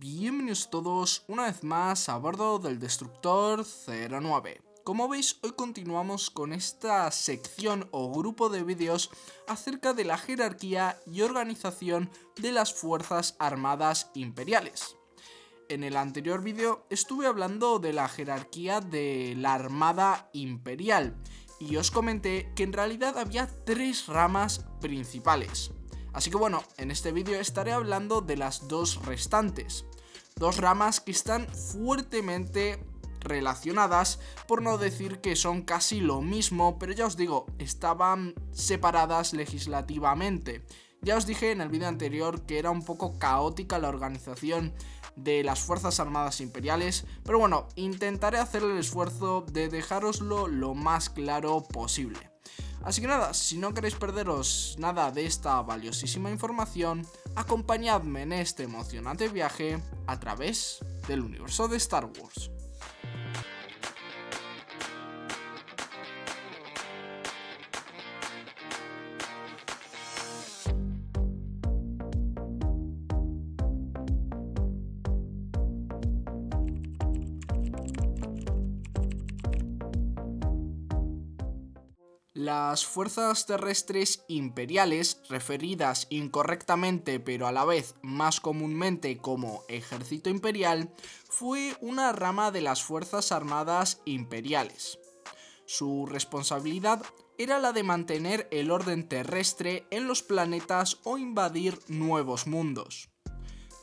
Bienvenidos todos una vez más a bordo del Destructor 09. Como veis, hoy continuamos con esta sección o grupo de vídeos acerca de la jerarquía y organización de las Fuerzas Armadas Imperiales. En el anterior vídeo estuve hablando de la jerarquía de la Armada Imperial y os comenté que en realidad había tres ramas principales. Así que bueno, en este vídeo estaré hablando de las dos restantes. Dos ramas que están fuertemente relacionadas, por no decir que son casi lo mismo, pero ya os digo, estaban separadas legislativamente. Ya os dije en el vídeo anterior que era un poco caótica la organización de las Fuerzas Armadas Imperiales, pero bueno, intentaré hacer el esfuerzo de dejároslo lo más claro posible. Así que nada, si no queréis perderos nada de esta valiosísima información, acompañadme en este emocionante viaje a través del universo de Star Wars. Las fuerzas terrestres imperiales, referidas incorrectamente pero a la vez más comúnmente como ejército imperial, fue una rama de las fuerzas armadas imperiales. Su responsabilidad era la de mantener el orden terrestre en los planetas o invadir nuevos mundos.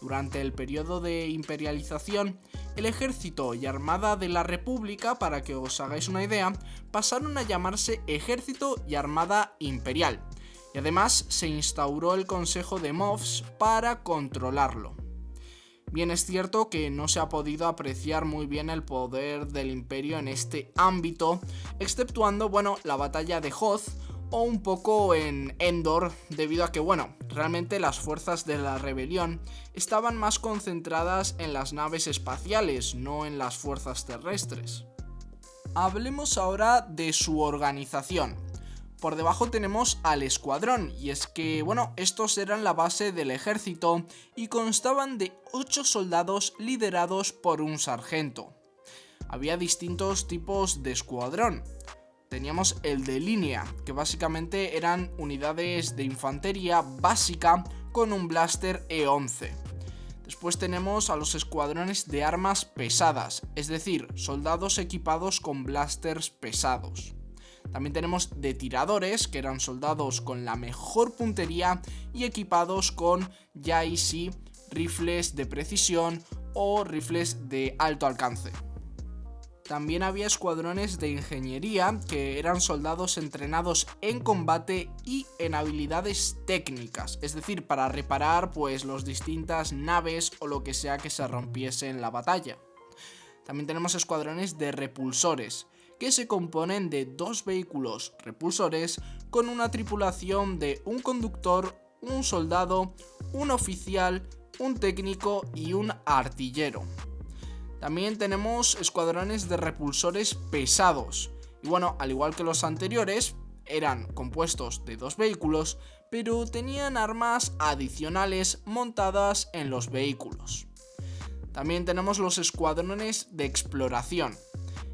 Durante el periodo de imperialización, el ejército y armada de la República, para que os hagáis una idea, pasaron a llamarse Ejército y Armada Imperial, y además se instauró el Consejo de MOFs para controlarlo. Bien es cierto que no se ha podido apreciar muy bien el poder del imperio en este ámbito, exceptuando, la batalla de Hoth, o un poco en Endor, debido a que, realmente las fuerzas de la rebelión estaban más concentradas en las naves espaciales, no en las fuerzas terrestres. Hablemos ahora de su organización. Por debajo tenemos al escuadrón, y es que, estos eran la base del ejército y constaban de 8 soldados liderados por un sargento. Había distintos tipos de escuadrón. Teníamos el de línea, que básicamente eran unidades de infantería básica con un blaster E11. Después tenemos a los escuadrones de armas pesadas, es decir, soldados equipados con blasters pesados. También tenemos de tiradores, que eran soldados con la mejor puntería y equipados con, ya ahí sí, rifles de precisión o rifles de alto alcance. También había escuadrones de ingeniería, que eran soldados entrenados en combate y en habilidades técnicas, es decir, para reparar las distintas naves o lo que sea que se rompiese en la batalla. También tenemos escuadrones de repulsores, que se componen de 2 vehículos repulsores con una tripulación de un conductor, un soldado, un oficial, un técnico y un artillero. También tenemos escuadrones de repulsores pesados, y al igual que los anteriores, eran compuestos de 2 vehículos, pero tenían armas adicionales montadas en los vehículos. También tenemos los escuadrones de exploración.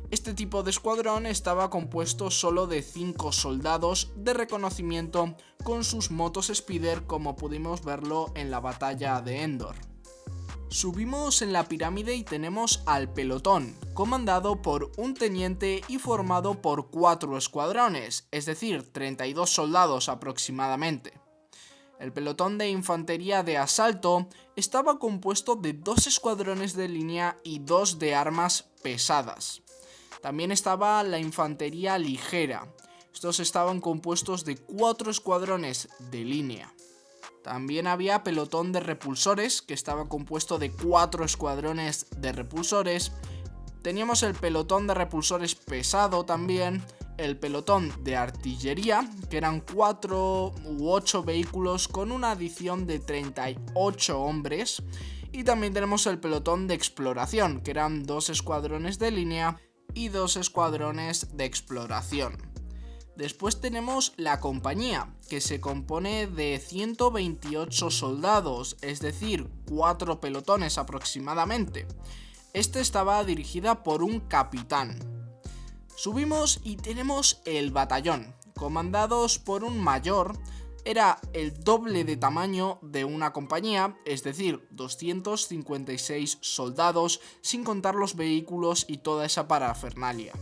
Este tipo de escuadrón estaba compuesto solo de 5 soldados de reconocimiento con sus motos Speeder, como pudimos verlo en la batalla de Endor. Subimos en la pirámide y tenemos al pelotón, comandado por un teniente y formado por 4 escuadrones, es decir, 32 soldados aproximadamente. El pelotón de infantería de asalto estaba compuesto de 2 escuadrones de línea y 2 de armas pesadas. También estaba la infantería ligera. Estos estaban compuestos de 4 escuadrones de línea. También había pelotón de repulsores, que estaba compuesto de 4 escuadrones de repulsores. Teníamos el pelotón de repulsores pesado también, el pelotón de artillería, que eran 4 u 8 vehículos con una adición de 38 hombres. Y también tenemos el pelotón de exploración, que eran 2 escuadrones de línea y 2 escuadrones de exploración. Después tenemos la compañía, que se compone de 128 soldados, es decir, 4 pelotones aproximadamente. Este estaba dirigida por un capitán. Subimos y tenemos el batallón, comandados por un mayor. Era el doble de tamaño de una compañía, es decir, 256 soldados, sin contar los vehículos y toda esa parafernalia.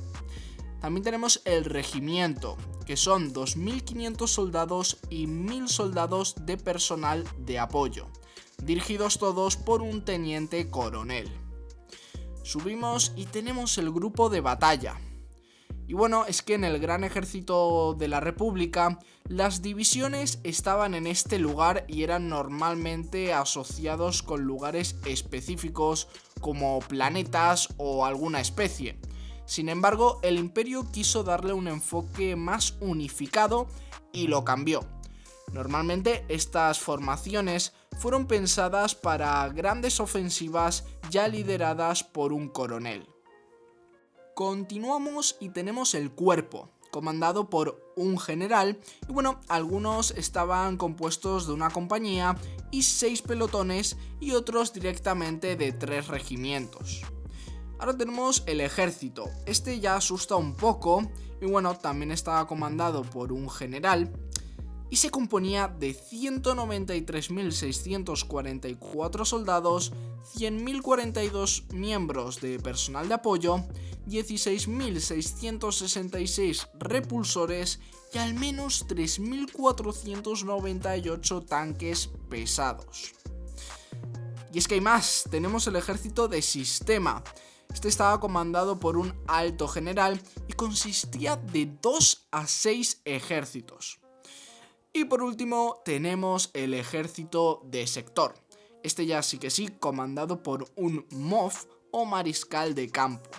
También tenemos el regimiento, que son 2.500 soldados y 1.000 soldados de personal de apoyo, dirigidos todos por un teniente coronel. Subimos y tenemos el grupo de batalla. Y bueno, es que en el Gran Ejército de la República, las divisiones estaban en este lugar y eran normalmente asociados con lugares específicos como planetas o alguna especie. Sin embargo, el Imperio quiso darle un enfoque más unificado y lo cambió. Normalmente estas formaciones fueron pensadas para grandes ofensivas ya lideradas por un coronel. Continuamos y tenemos el cuerpo, comandado por un general, y bueno, algunos estaban compuestos de una compañía y 6 pelotones y otros directamente de 3 regimientos. Ahora tenemos el ejército, este ya asusta un poco, y bueno, también estaba comandado por un general, y se componía de 193.644 soldados, 100.042 miembros de personal de apoyo, 16.666 repulsores y al menos 3.498 tanques pesados. Y es que hay más, tenemos el ejército de sistema. Este estaba comandado por un alto general y consistía de 2 a 6 ejércitos. Y por último tenemos el ejército de sector. Este ya sí que sí, comandado por un MOF o mariscal de campo.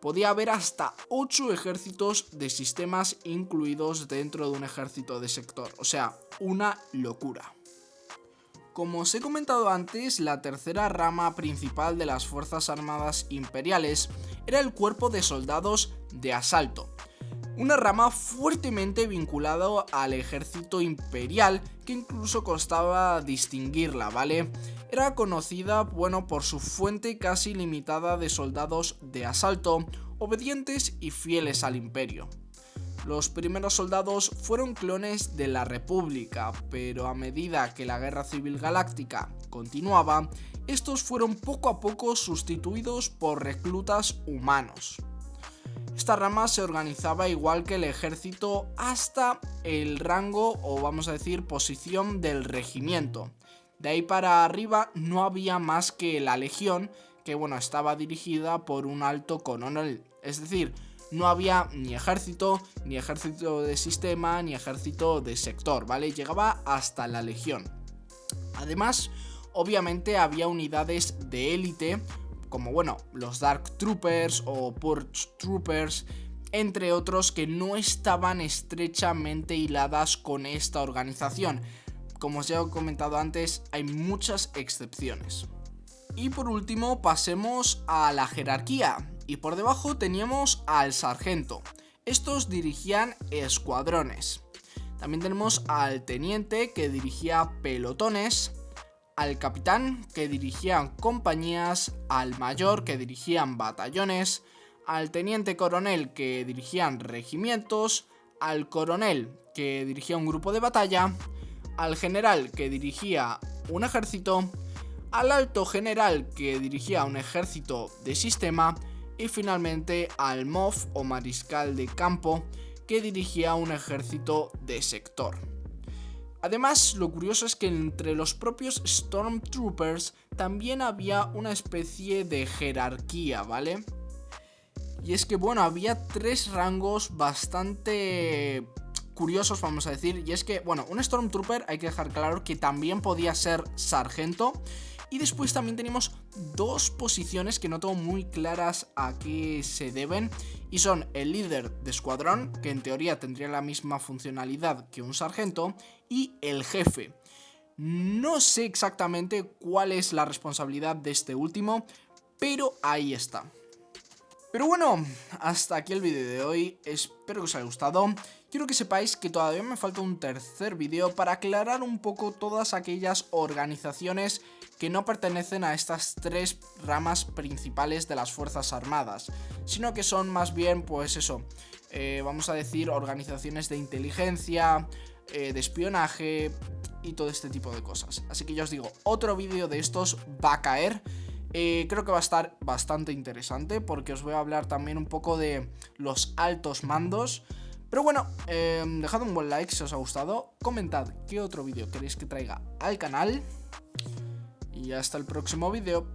Podía haber hasta 8 ejércitos de sistemas incluidos dentro de un ejército de sector, o sea, una locura. Como os he comentado antes, la tercera rama principal de las Fuerzas Armadas Imperiales era el cuerpo de soldados de asalto. Una rama fuertemente vinculada al ejército imperial que incluso costaba distinguirla, ¿vale? Era conocida, bueno, por su fuente casi limitada de soldados de asalto, obedientes y fieles al imperio. Los primeros soldados fueron clones de la República, pero a medida que la Guerra Civil Galáctica continuaba, estos fueron poco a poco sustituidos por reclutas humanos. Esta rama se organizaba igual que el ejército hasta el rango o vamos a decir posición del regimiento. De ahí para arriba no había más que la legión, que bueno, estaba dirigida por un alto coronel. Es decir, no había ni ejército de sistema, ni ejército de sector, ¿vale? Llegaba hasta la legión. Además, obviamente había unidades de élite, como bueno, los Dark Troopers o Purge Troopers, entre otros que no estaban estrechamente hiladas con esta organización. Como os ya he comentado antes, hay muchas excepciones. Y por último pasemos a la jerarquía, y por debajo teníamos al sargento. Estos dirigían escuadrones. También tenemos al teniente que dirigía pelotones, al capitán que dirigían compañías, al mayor que dirigían batallones, al teniente coronel que dirigían regimientos, al coronel que dirigía un grupo de batalla, al general que dirigía un ejército, al alto general que dirigía un ejército de sistema y finalmente al MOF o mariscal de campo que dirigía un ejército de sector. Además, lo curioso es que entre los propios Stormtroopers también había una especie de jerarquía, ¿vale? Y es que bueno, había 3 rangos bastante curiosos, vamos a decir, y es que bueno, un Stormtrooper hay que dejar claro que también podía ser sargento. Y después también tenemos 2 posiciones que no tengo muy claras a qué se deben. Y son el líder de escuadrón, que en teoría tendría la misma funcionalidad que un sargento, y el jefe. No sé exactamente cuál es la responsabilidad de este último, pero ahí está. Pero bueno, hasta aquí el vídeo de hoy, espero que os haya gustado. Quiero que sepáis que todavía me falta un tercer vídeo para aclarar un poco todas aquellas organizaciones que no pertenecen a estas tres ramas principales de las Fuerzas Armadas, sino que son más bien, pues eso, vamos a decir, organizaciones de inteligencia, de espionaje y todo este tipo de cosas. Así que ya os digo, otro vídeo de estos va a caer. Creo que va a estar bastante interesante porque os voy a hablar también un poco de los altos mandos. Pero bueno, dejad un buen like si os ha gustado, comentad qué otro vídeo queréis que traiga al canal y hasta el próximo vídeo.